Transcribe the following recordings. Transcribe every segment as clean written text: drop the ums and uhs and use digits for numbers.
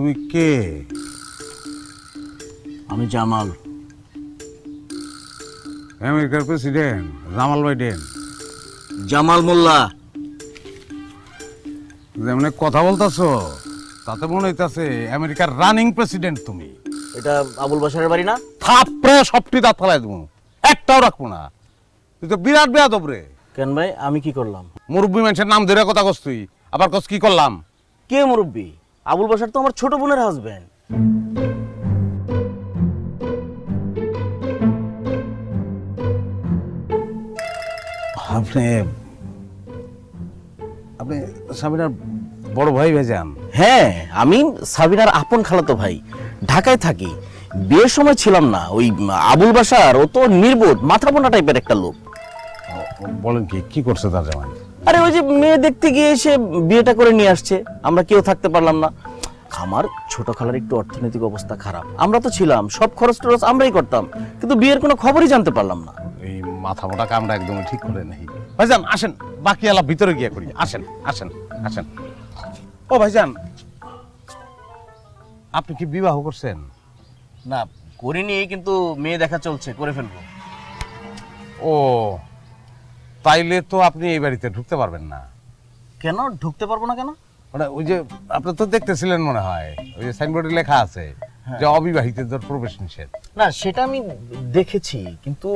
তুমি কে? আমি জামাল। আমেরিকার প্রেসিডেন্ট জামাল বাইডেন? জামাল মোল্লা। যেমন কথা বলতেছো তাতে মনে হইতাছে আমেরিকার রানিং প্রেসিডেন্ট তুমি। এটা আবুল বাশারের বাড়ি না? থাপড়ে সবটি দাঁত ফালাই দেবো, একটাও রাখবো না। তুই তো বিরাট বেয়াদব রে। কেন ভাই, আমি কি করলাম? মুরব্বী মানুষের নাম ধরে কথা কস তুই, আবার কস কি করলাম? কে মুরব্বী? আবুল বাশার তো আমার ছোট বোনের হাজবেন্ড। আপনি আপনি সাবিনার বড় ভাই ভেজান? হ্যাঁ, আমি সাবিনার আপন খালাতো ভাই। ঢাকায় থাকি। বিয়ের সময় ছিলাম না। ওই আবুল বাশার ও তো নির্বোধ মাথা বোনা টাইপের একটা লোক। বলেন কি কি করছে তার জামাই? আরে ওই যে মেয়ে দেখতে গিয়ে এসে বিয়েটা করে নিয়ে আসছে, আমরা কেউ থাকতে পারলাম না। আমার ছোট খালার একটু অর্থনৈতিক অবস্থা খারাপ, আমরা তো ছিলাম সব খরচ টরচ আমরাই করতাম, কিন্তু বিয়ের কোনো খবরই জানতে পারলাম না। এই মাথা মোটা কামটা একদমই ঠিক করে নেই। ভাইজান আসেন, বাকি আলাপ ভিতরে গিয়ে করি। আসেন আসেন আসেন। ও ভাইজান, আপনি কি বিবাহ করছেন? না, করিনি, কিন্তু মেয়ে দেখা চলছে, করে ফেলবো। ও, তাইলে তো আপনি এই বাড়িতে ঢুকতে পারবেন না। কেন ঢুকতে পারবো না কেন? মানে ওই যে আপনি তো দেখতেছিলেন মনে হয়, ওই যে সাইনবোর্ডে লেখা আছে যে অবিবাহিতদের প্রবেশ নিষেধ। না, সেটা আমি দেখেছি, কিন্তু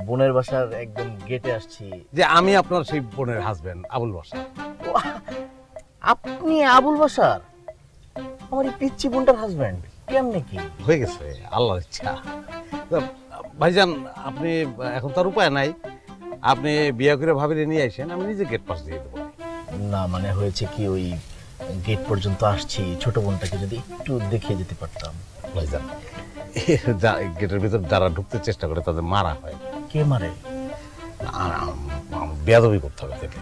বোনের বাসার একদম গেটে আসছি। যে আমি আপনার সেই বোনের হাজবেন্ড আবুল বাশার। ও, আপনি আবুল বাশার আমার এই পিচ্চি বোনটার হাজবেন্ড? কেমনে কি হয়ে গেছে আল্লাহর ইচ্ছা। তো, ভাইজান আপনি এখন তার উপায় নাই, আপনি বিয়ে করে ভাবিরে নিয়ে আসেন, আমি নিজে গেট পাস দিয়ে দেবো। না, মানে হয়েছে কি, ওই গেট পর্যন্ত আসছি, ছোট বোনটাকে যদি একটু দেখিয়ে যেতে পারতাম। ভাইজান গেটের ভিতর যারা ঢুকতে চেষ্টা করে তাদের মারা হয়। কে মারে? বেয়াদবি করতে হবে তাকে।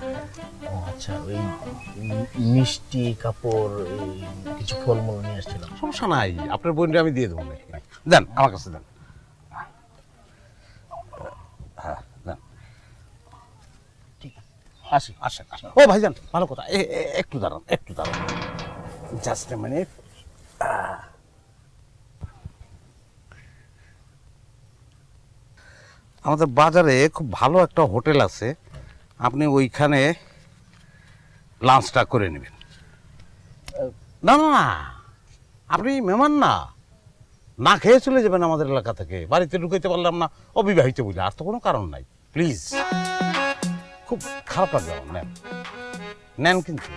ও আচ্ছা, ওই মিষ্টি কাপড়, এই কিছু ফলমূল নিয়ে আসছিলাম। সমস্যা নাই, আপনার বোনটা আমি দিয়ে দেবো। দেন আমার কাছে দেন। হ্যাঁ দেন। ঠিক আছে, আসি। আসেন আসেন। ও ভাইজান ভালো কথা, একটু দাঁড়ান একটু দাঁড়ান, জাস্ট এ মিনিট। আমাদের বাজারে খুব ভালো একটা হোটেল আছে, আপনি ওইখানে লাঞ্চটা করে নেবেন। না না না, আপনি মেহমান না, না খেয়ে চলে যাবেন আমাদের এলাকা থেকে। বাড়িতে ঢুকাইতে পারলাম না অবিবাহিত বলে, আর তো কোনো কারণ নাই। প্লিজ, খুব খারাপ লাগবে আমার। নেন নেন কিন্তু।